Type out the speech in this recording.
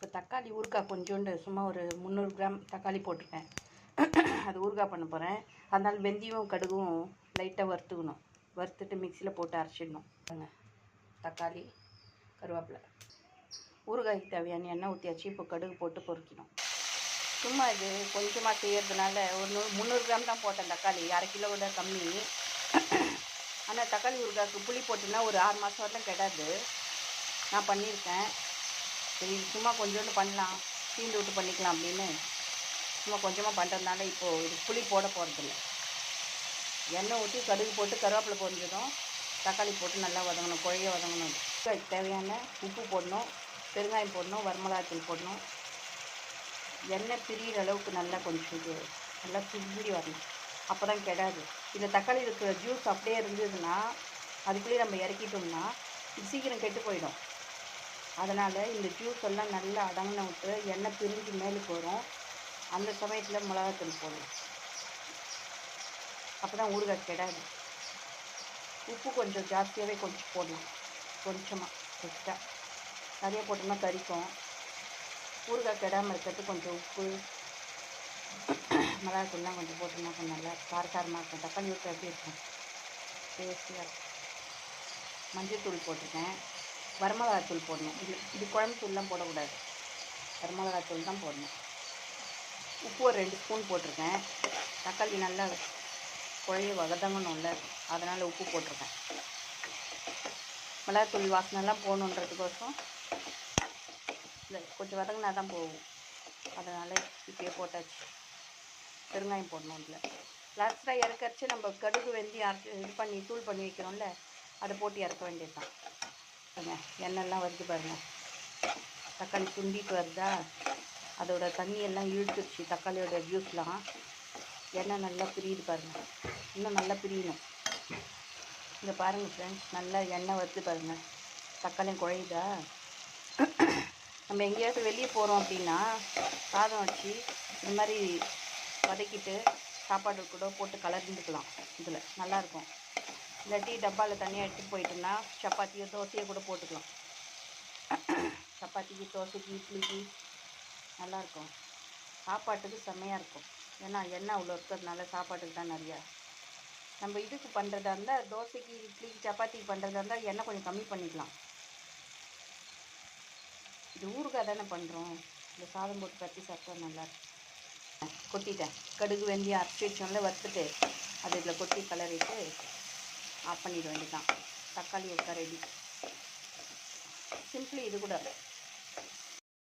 இப்போ தக்காளி ஊறுகாய் கொஞ்சோண்டு சும்மா ஒரு 300 கிராம் தக்காளி போட்டிருக்கேன். அது ஊறுகாய் பண்ண போகிறேன். அதனால் வெந்தயம் கடுகும் லைட்டாக வறுத்துக்கணும். வறுத்துட்டு மிக்சியில் போட்டு அரைச்சிடணும். தக்காளி கருவேப்பிலை ஊறுகாய்க்கு தேவையான எண்ணெய் ஊற்றியாச்சு. இப்போ கடுகு போட்டு பொரிக்கணும். சும்மா இது கொஞ்சமாக செய்யறதுனால ஒரு 300 கிராம் தான் போட்டேன் தக்காளி, அரை கிலோ விட கம்மி. ஆனால் தக்காளி ஊறுகாய்க்கு புளி போட்டுன்னா ஒரு 6 மாதம் வரலாம் கெடாது. நான் பண்ணியிருக்கேன். சரி சும்மா கொஞ்சோண்டு பண்ணலாம், தீந்து விட்டு பண்ணிக்கலாம் அப்படின்னு சும்மா கொஞ்சமாக பண்ணுறதுனால இப்போது இது புளி போட போகிறதில்ல. எண்ணெய் ஊற்றி கடுகு போட்டு கருவேப்பிலை பொரிஞ்சதும் தக்காளி போட்டு நல்லா வதங்கணும், குழைய வதங்கணும். தேவையான உப்பு போடணும், பெருங்காயம் போடணும், வரமிளகாத்தூள் போடணும். எண்ணெய் பிரிகிற அளவுக்கு நல்லா கொஞ்சம் இது நல்லா சுண்டி வரணும். அப்போ தான் கெடாது. இந்த தக்காளி இருக்கிற ஜூஸ் அப்படியே இருந்ததுன்னா அதுக்குள்ளேயே நம்ம இறக்கிட்டோம்னா இது சீக்கிரம் கெட்டு போயிடும். அதனால் இந்த ஜூஸ் எல்லாம் நல்லா அடங்கின விட்டு எண்ணெய் பிரிஞ்சு மேலுக்கு வரும். அந்த சமயத்தில் மிளகாத்தூள் போடணும். அப்போ தான் ஊறுகாய் கெடாது. உப்பு கொஞ்சம் ஜாஸ்தியாகவே கொஞ்சம் போடலாம், கொஞ்சமாக எக்ஸ்ட்ரா. நிறைய போட்டோம்னா கறிக்கும். ஊறுகாய் கெடாமல் இருக்கிறது கொஞ்சம் உப்பு மிளகாத்தூள்லாம் கொஞ்சம் போட்டோம்னா கொஞ்சம் நல்லா காரசாரமாக இருக்கும். தக்காளி ஊறுகாய் எப்படி இருக்கும், டேஸ்டியாக இருக்கும். மஞ்சள் தூள் போட்டிருக்கேன். வரமிளகாத்தூள் போடணும். இது குழம்பு தூள்லாம் போடக்கூடாது, வரமிளகாத்தூள் தான் போடணும். உப்பு ஒரு 2 ஸ்பூன் போட்டிருக்கேன். தக்காளி நல்லா குழைய வதங்கணும்ல, அதனால் உப்பு போட்டிருக்கேன். மிளகாத்தூள் வாசனைலாம் போகணுன்றதுக்கோசம் இல்லை, கொஞ்சம் வதங்கினா தான் போகும். அதனால் இப்படியே போட்டாச்சு. பெருங்காயம் போடணும். இதில் லாஸ்ட்டாக இறக்கரிச்சு நம்ம கடுகு வெந்தயம் அரைச்சி இது பண்ணி தூள் பண்ணி வைக்கிறோம்ல, அதை போட்டு இறக்க வேண்டியது தான். எண்ணெய்லாம் வருது பாருங்கள், தக்காளி சுண்டிட்டு வருதா, அதோட தண்ணியெல்லாம் இழுத்துருச்சு. தக்காளியோட ஜூஸ்லாம் எண்ணெய் நல்லா பிரியுது பாருங்கள். இன்னும் நல்லா பிரியணும். இங்கே பாருங்கள் ஃப்ரெண்ட்ஸ், நல்லா எண்ணெய் வருது பாருங்கள். தக்காளியும் குழையுதா. நம்ம எங்கேயாவது வெளியே போகிறோம் அப்படின்னா சாதம் வச்சு இந்த மாதிரி வதக்கிட்டு சாப்பாடு கூட போட்டு கலந்துக்கலாம். இதில் நல்லாயிருக்கும். இல்லாட்டி டப்பாவில் தனியாக எடுத்துகிட்டு போயிட்டோம்னா சப்பாத்தியோ தோசையோ கூட போட்டுக்கலாம். சப்பாத்திக்கு தோசைக்கு இட்லிக்கு நல்லாயிருக்கும். சாப்பாட்டுக்கு செம்மையாக இருக்கும். ஏன்னா எண்ணெய் அவ்வளோ இருக்கிறதுனால சாப்பாட்டுக்கு தான் நிறையா. நம்ம இதுக்கு பண்ணுறதா இருந்தால் தோசைக்கு இட்லிக்கு சப்பாத்திக்கு பண்ணுறதா இருந்தால் எண்ணெய் கொஞ்சம் கம்மி பண்ணிக்கலாம். இது ஊறுகாய் தானே பண்ணுறோம், இந்த சாதம் போட்டு கட்டி சாப்பிட்டா நல்லாயிருக்கும். கொட்டிட்டேன். கடுகு வெந்தயம் அரைச்சி வச்சோம்ல வறுத்துட்டு அது இதில் கொட்டி கலரிட்டு ஆஃப் பண்ணிட வேண்டியதான். தக்காளி ஊறுகாய் ரெடி. சிம்பிளி. இது கூட